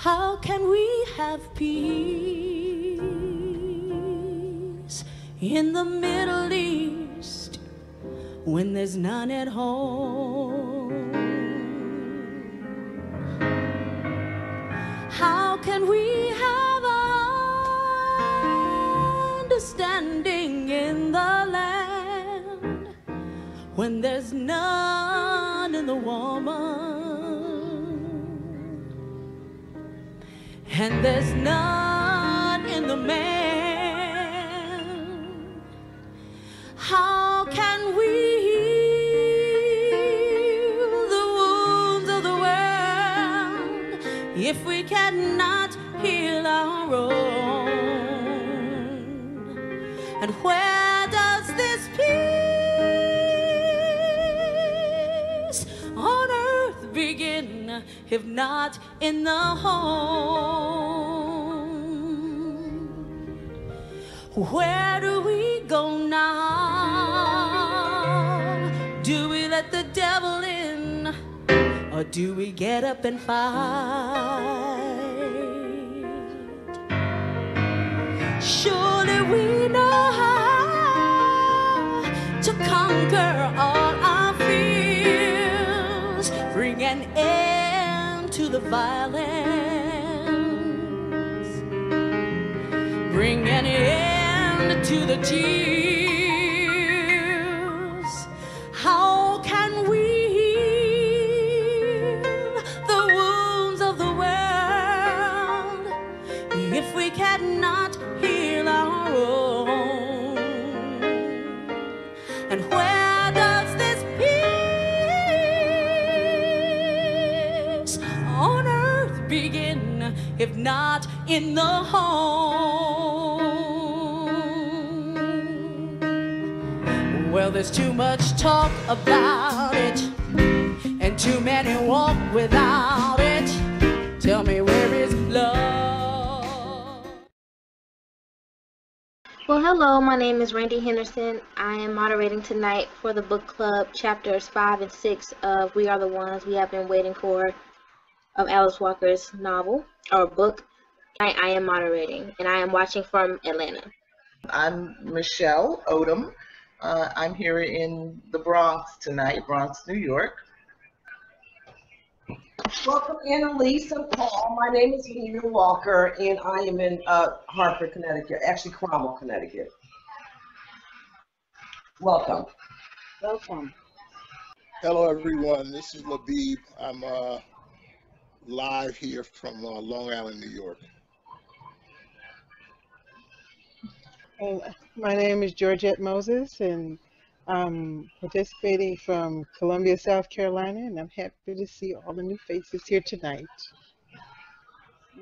How can we have peace in the Middle East when there's none at home? How can we have understanding in the land when there's none in the woman? And there's none in the man. How can we heal the wounds of the world if we cannot heal our own? And where does this peace on earth begin if not in the home? Where do we go now? Do we let the devil in, or do we get up and fight? Surely we know how to conquer all our fears, bring an end to the violence, bring an end to the tears. How can we heal the wounds of the world if we cannot heal our own? And where does this peace on earth begin if not in the home? Well, there's too much talk about it, and too many walk without it. Tell me, where is love? Well, hello, my name is Randie Henderson. I am moderating tonight for the book club chapters 5 and 6 of We Are the Ones We Have Been Waiting For, of Alice Walker's novel, or book. I am moderating, and I am watching from Atlanta. I'm Michelle Odom. I'm here in the Bronx tonight, Bronx, New York. Welcome, Annalise and Paul. My name is Venita Walker, and I am in Hartford, Connecticut, actually Cromwell, Connecticut. Welcome. Welcome. Hello, everyone. This is Labeeb. I'm live here from Long Island, New York. And my name is Georgette Moses, and I'm participating from Columbia, South Carolina, and I'm happy to see all the new faces here tonight.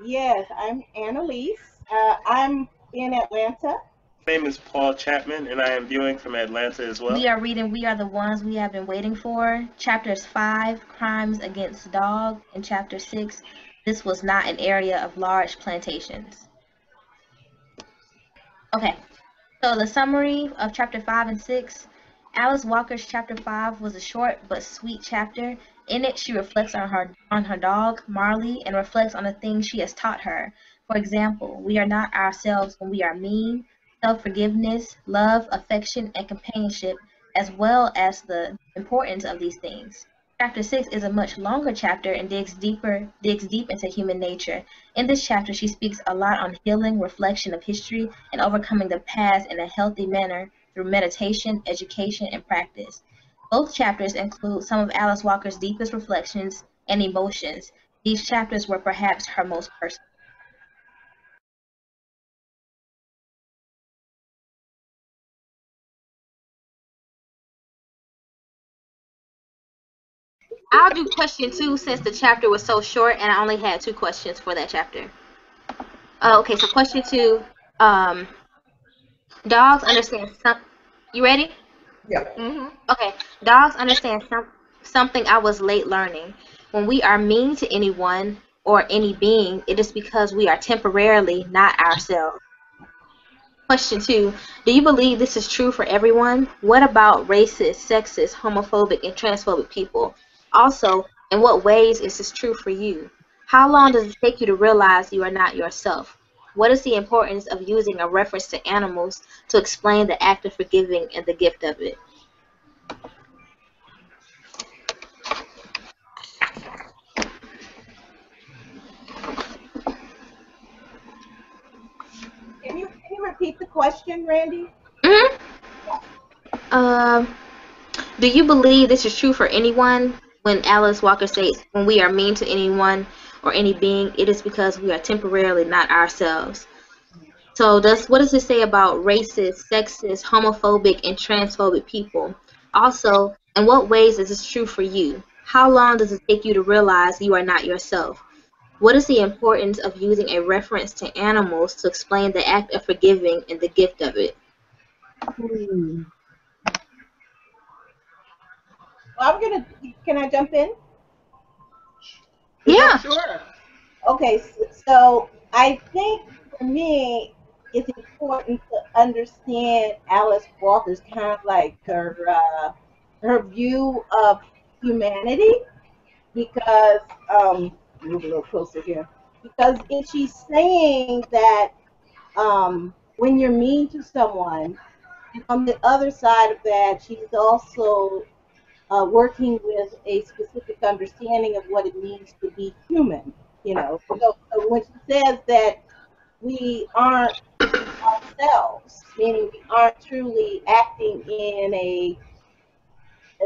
Yes, I'm Annalise. I'm in Atlanta. My name is Paul Chapman, and I am viewing from Atlanta as well. We are reading We Are the Ones We Have Been Waiting For, Chapters 5, Crimes Against Dog, and Chapter 6, This Was Not an Area of Large Plantations. Okay, so the summary of Chapter 5 and 6. Alice Walker's Chapter 5 was a short but sweet chapter. In it, she reflects on her dog, Marley, and reflects on the things she has taught her. For example, we are not ourselves when we are mean, self-forgiveness, love, affection, and companionship, as well as the importance of these things. Chapter 6 is a much longer chapter and digs deep into human nature. In this chapter, she speaks a lot on healing, reflection of history, and overcoming the past in a healthy manner through meditation, education, and practice. Both chapters include some of Alice Walker's deepest reflections and emotions. These chapters were perhaps her most personal. I'll do question 2 since the chapter was so short and I only had 2 questions for that chapter. Okay, so question 2. Dogs understand you ready? Yeah. Okay. Dogs understand something I was late learning. When we are mean to anyone or any being, it is because we are temporarily not ourselves. Question 2. Do you believe this is true for everyone? What about racist, sexist, homophobic, and transphobic people? Also, in what ways is this true for you? How long does it take you to realize you are not yourself? What is the importance of using a reference to animals to explain the act of forgiving and the gift of it? Can you repeat the question, Randie? Mhm. Um, do you believe this is true for anyone? When Alice Walker states, when we are mean to anyone or any being, it is because we are temporarily not ourselves. So what does it say about racist, sexist, homophobic, and transphobic people? Also, in what ways is this true for you? How long does it take you to realize you are not yourself? What is the importance of using a reference to animals to explain the act of forgiving and the gift of it? Hmm. Well, can I jump in? Yeah. Sure. Okay, so I think for me, it's important to understand Alice Walker's kind of like her view of humanity because move a little closer here because if she's saying that when you're mean to someone, and on the other side of that, she's also working with a specific understanding of what it means to be human. So when she says that we aren't ourselves, meaning we aren't truly acting in a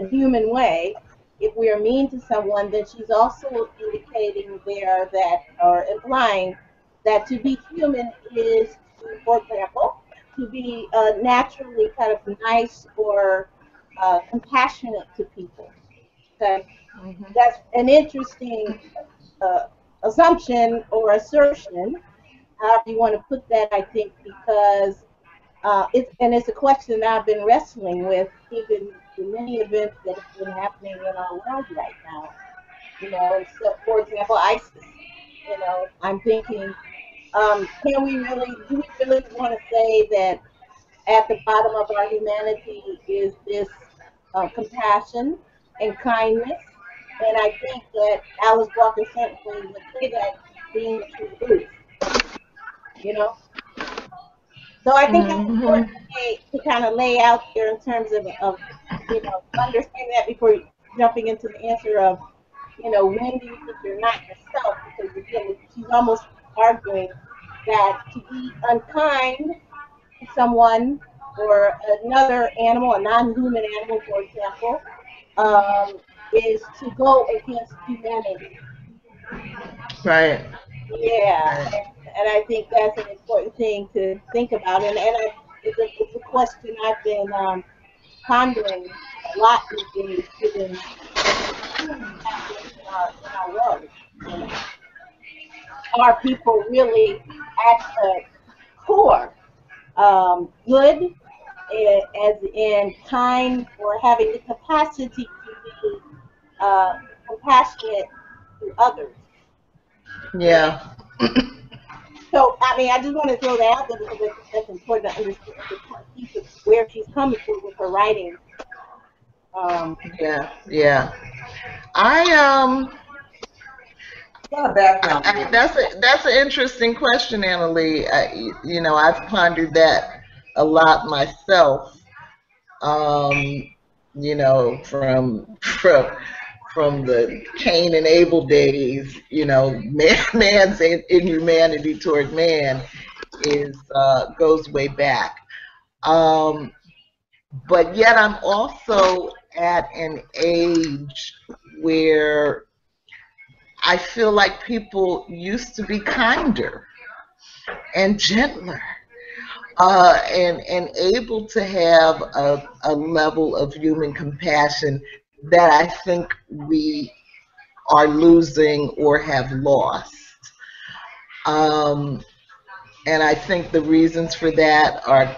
human way, if we are mean to someone, then she's also indicating there that, or implying that to be human is to, for example, to be naturally kind of nice or compassionate to people. Okay, that's an interesting uh, assumption or assertion, however you want to put that, I think, because it's a question that I've been wrestling with, even the many events that have been happening in our world right now. And so, for example, ISIS. I'm thinking, do we really want to say that at the bottom of our humanity is this compassion and kindness? And I think that Alice Walker certainly would say that being the truth, you know. So I think that's important Hmm. to kind of lay out there in terms of understanding that before jumping into the answer of, when do you think you're not yourself? Because again, she's almost arguing that to be unkind to someone or another animal, a non-human animal, for example, is to go against humanity. Right. Yeah, Right. and I think that's an important thing to think about, it's a question I've been pondering a lot these days, given what's happening in our world. You know, are people really at the core good, as in kind, or having the capacity to be uh, compassionate to others? You know. Yeah. So, I mean, I just want to throw that out there because I think that's important to understand the piece of where she's coming from with her writing. Yeah. Yeah. I Got a background noise. that's an interesting question, Annalie. I've pondered that a lot myself. Um, from the Cain and Abel days, man's inhumanity toward man is goes way back. Um, but yet I'm also at an age where I feel like people used to be kinder and gentler, and able to have a level of human compassion that I think we are losing or have lost. Um, and I think the reasons for that are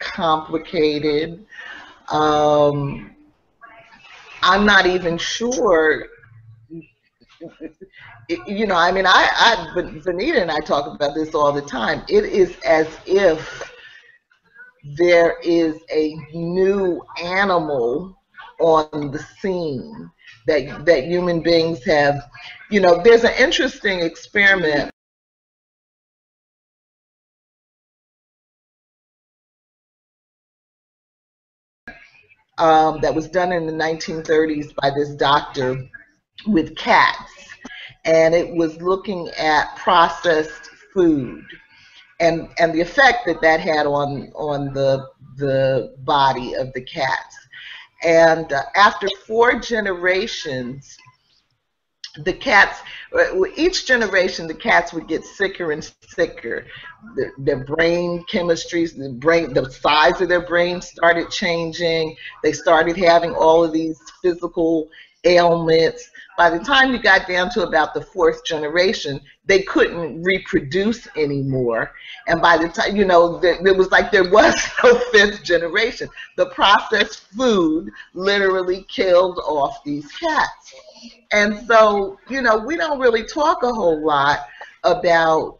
complicated. Um, I'm not even sure. I mean, but Venita and I talk about this all the time. It is as if there is a new animal on the scene, that human beings have, there's an interesting experiment that was done in the 1930s by this doctor with cats, and it was looking at processed food and the effect that had on the body of the cats. And after 4 generations, the cats, each generation, the cats would get sicker and sicker. Their brain chemistries, the size of their brain started changing. They started having all of these physical ailments. By the time you got down to about the 4th generation, they couldn't reproduce anymore. And by the time, it was like there was no 5th generation. The processed food literally killed off these cats. And so, we don't really talk a whole lot about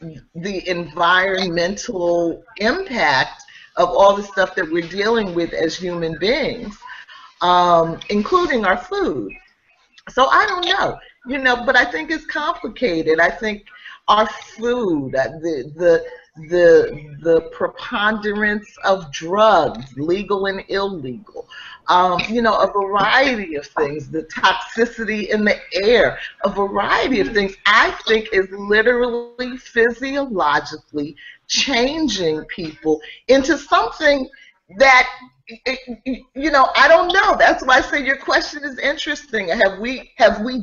the environmental impact of all the stuff that we're dealing with as human beings, including our food. So I don't know, but I think it's complicated. I think our food, the preponderance of drugs, legal and illegal, a variety of things, the toxicity in the air, a variety of things, I think is literally physiologically changing people into something that, I don't know. That's why I say your question is interesting. Have we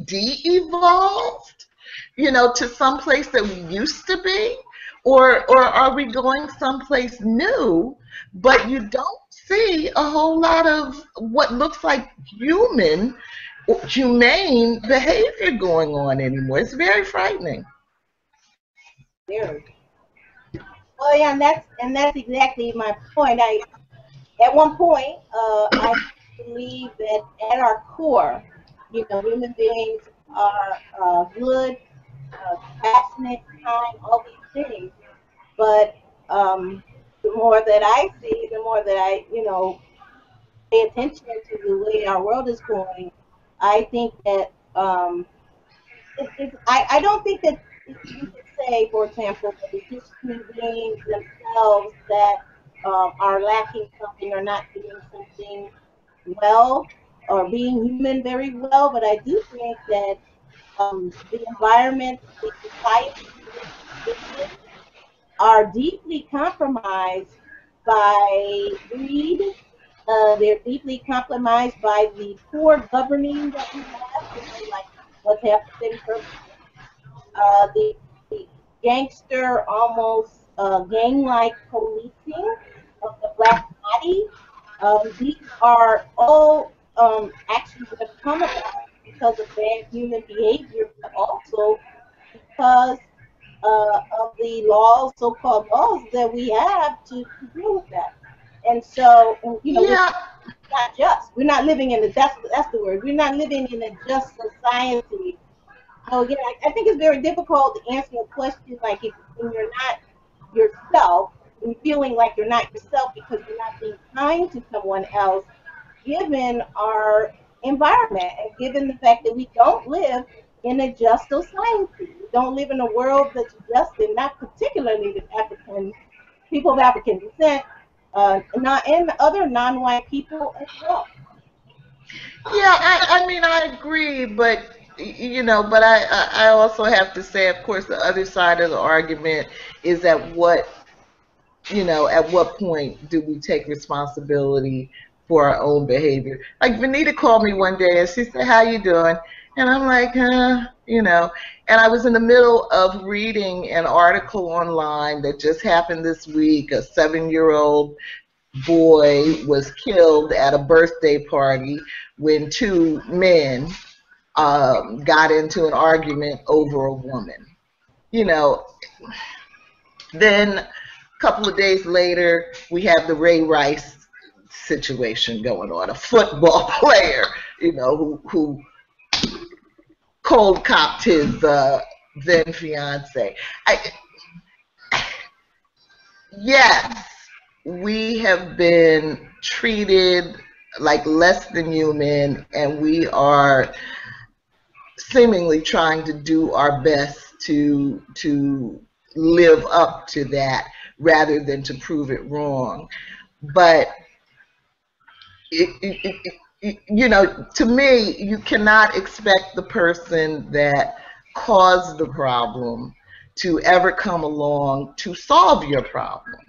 de-evolved, to some place that we used to be? Or are we going someplace new, but you don't see a whole lot of what looks like humane behavior going on anymore? It's very frightening. Very. Well, yeah, and that's exactly my point. At one point, I believe that at our core, human beings are good, passionate, kind, all these things. But the more that I see, the more that I, pay attention to the way our world is going, I think that I don't think that you could say, for example, that it's just human beings themselves that are lacking something or not doing something well or being human very well. But I do think that the environment, the society in which we live in, are deeply compromised by greed. They're deeply compromised by the poor governing that we have, like what's happened in Turkey. The gangster, almost gang-like policing of the black body. These are all actions that have come about because of bad human behavior, but also because of the laws, so-called laws that we have to deal with that. And so, Yeah. it's not just. We're not living in that's the word. We're not living in a just society. So again, I think it's very difficult to answer a question like when you're not yourself, and feeling like you're not yourself because you're not being kind to someone else, given our environment and given the fact that we don't live in a just society. We don't live in a world that's just, and not particularly with African people of African descent, and other non-white people as well. Yeah, I mean, I agree, but but I also have to say, of course, the other side of the argument is at what point do we take responsibility for our own behavior? Like Venita called me one day and she said, "How you doing?" And I'm like, and I was in the middle of reading an article online that just happened this week. A 7-year-old boy was killed at a birthday party when 2 men got into an argument over a woman. Then a couple of days later, we have the Ray Rice situation going on. A football player, who cold copped his then fiance. Yes, we have been treated like less than human, and we are seemingly trying to do our best to live up to that rather than to prove it wrong. But you know, to me, you cannot expect the person that caused the problem to ever come along to solve your problem.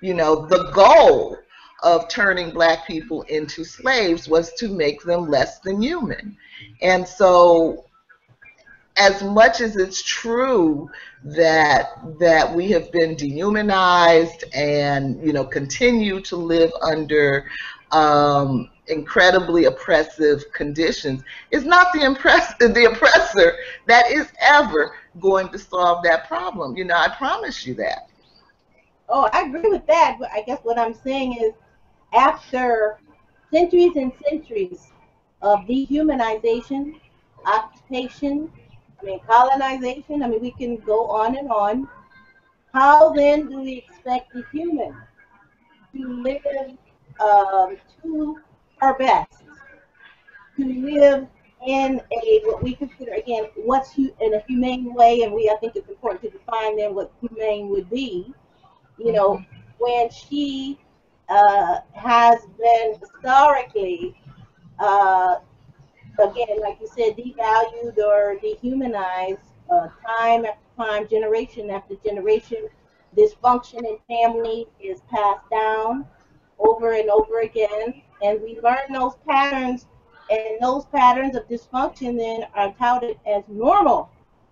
You know, the goal of turning black people into slaves was to make them less than human. And so as much as it's true that we have been dehumanized and, you know, continue to live under incredibly oppressive conditions, it's not the oppressor that is ever going to solve that problem. You know, I promise you that. Oh, I agree with that, but I guess what I'm saying is after centuries and centuries of dehumanization, occupation, I mean colonization, I mean we can go on and on. How then do we expect the human to live to our best, to live in a what we consider again in a humane way, and I think it's important to define then what humane would be. You know, Mhm. when she has been historically uh, again, like you said, devalued or dehumanized time after time, generation after generation. Dysfunction in family is passed down over and over again, and we learn those patterns, and those patterns of dysfunction then are touted as normal.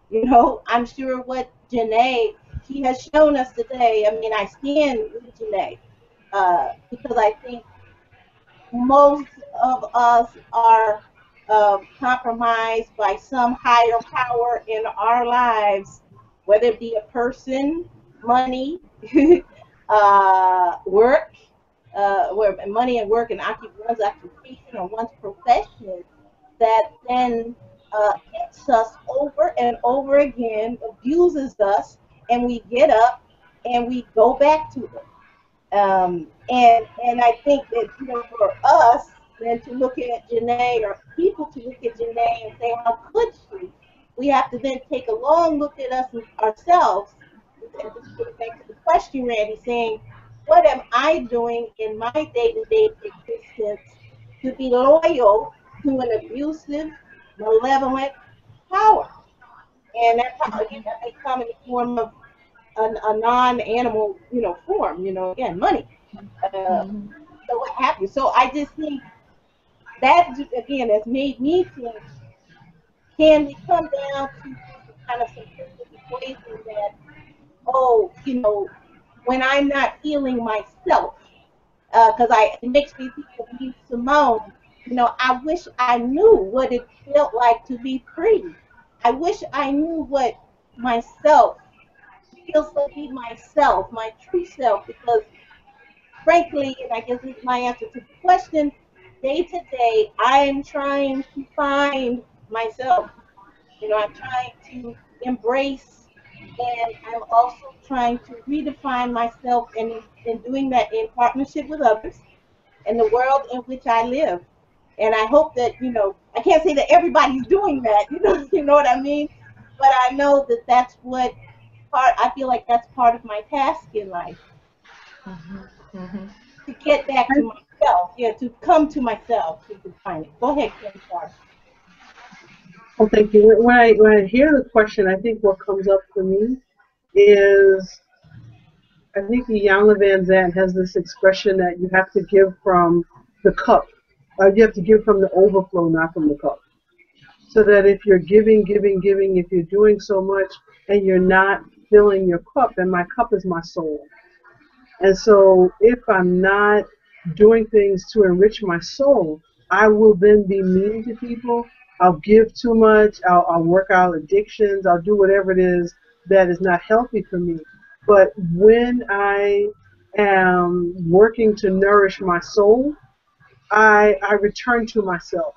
You know, I'm sure what Janae, she has shown us today. I mean, I stand with Janae because I think most of us are compromised by some higher power in our lives, whether it be a person, money, work, where money and work and one's occupation or one's profession that then hits us over and over again, abuses us, and we get up and we go back to it. And I think that for us then to look at Janae or people to look at Janae and say how could she, we have to then take a long look at us ourselves and just get back to the question, Randy, saying what am I doing in my day-to-day existence to be loyal to an abusive, malevolent power? And that power again that may come in the form of a non-animal form, again money, uh, Mhm. so what have you. So I just think that again has made me think: can we come down to just a kind of simplistic equation that oh, when I'm not feeling myself, because it makes me think of you, Simone. I wish I knew what it felt like to be free. I wish I knew what myself feels to be myself, my true self, because frankly, and I guess this is my answer to the question, day to day, I am trying to find myself. I'm trying to embrace, and I'm also trying to redefine myself, and in doing that in partnership with others and the world in which I live. And I hope that, I can't say that everybody's doing that, you know what I mean? But I know that that's what I feel like that's part of my task in life, Mhm. Mhm. to get back to myself, yeah, to come to myself, to define it. Go ahead, Kim. Sorry. Well, thank you. When I hear the question, I think what comes up for me is I think Iyanla Van Zant has this expression that you have to give from the cup. You have to give from the overflow, not from the cup. So that if you're giving, giving, giving, if you're doing so much and you're not filling your cup, and my cup is my soul. And so if I'm not doing things to enrich my soul, I will then be mean to people. I'll give too much. I'll work out addictions. I'll do whatever it is that is not healthy for me. But when I am working to nourish my soul, I return to myself,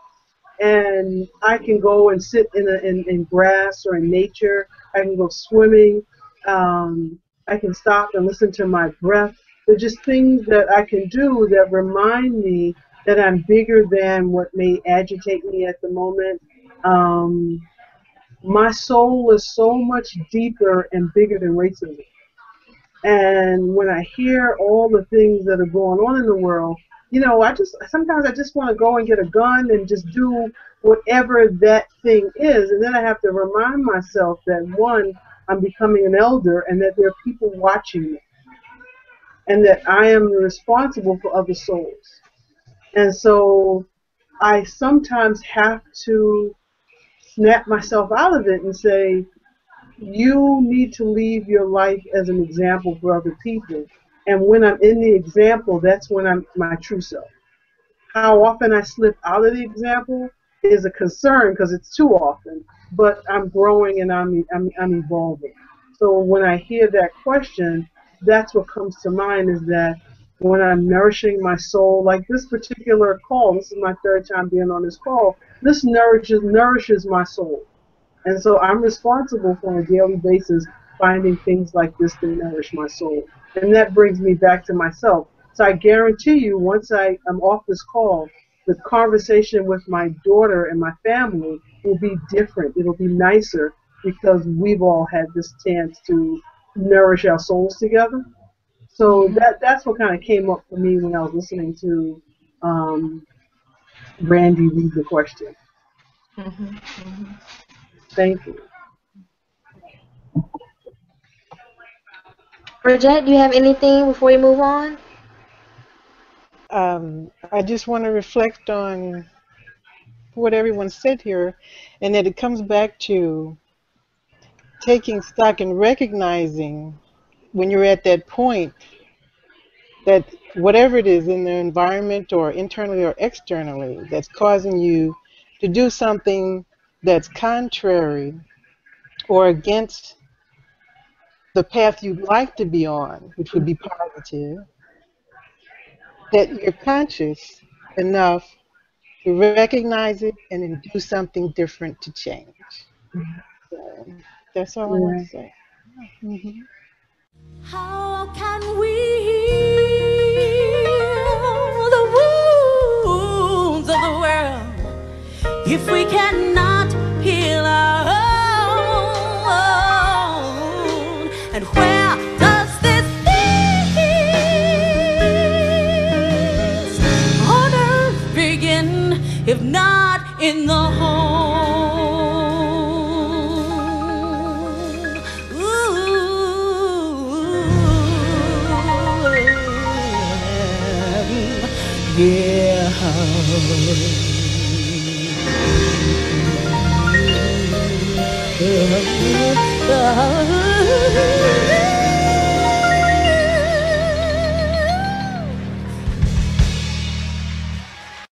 and I can go and sit in grass or in nature. I can go swimming. I can stop and listen to my breath. They're just things that I can do that remind me that I'm bigger than what may agitate me at the moment. My soul is so much deeper and bigger than racism. And when I hear all the things that are going on in the world, you know, sometimes I just want to go and get a gun and just do whatever that thing is. And then I have to remind myself that, one, I'm becoming an elder and that there are people watching me and that I am responsible for other souls. And so I sometimes have to snap myself out of it and say, you need to leave your life as an example for other people. And when I'm in the example, that's when I'm my true self. How often I slip out of the example is a concern because it's too often, but I'm growing and I'm evolving. So when I hear that question, that's what comes to mind, is that when I'm nourishing my soul, like this particular call, this is my third time being on this call, this nourishes my soul. And so I'm responsible for on a daily basis finding things like this to nourish my soul. And that brings me back to myself. So I guarantee you, once I am off this call, the conversation with my daughter and my family will be different. It'll be nicer because we've all had this chance to nourish our souls together. So that's what kind of came up for me when I was listening to Randie read the question. Thank you. Georgette, do you have anything before we move on? I just want to reflect on what everyone said here, and that it comes back to taking stock and recognizing when you're at that point that whatever it is in the environment or internally or externally that's causing you to do something that's contrary or against the path you'd like to be on, which would be positive, that you're conscious enough to recognize it and then do something different to change. So that's all I want to say. How can we heal the wounds of the world if we cannot heal our own? And where does this peace on earth begin if not in the home? Yeah.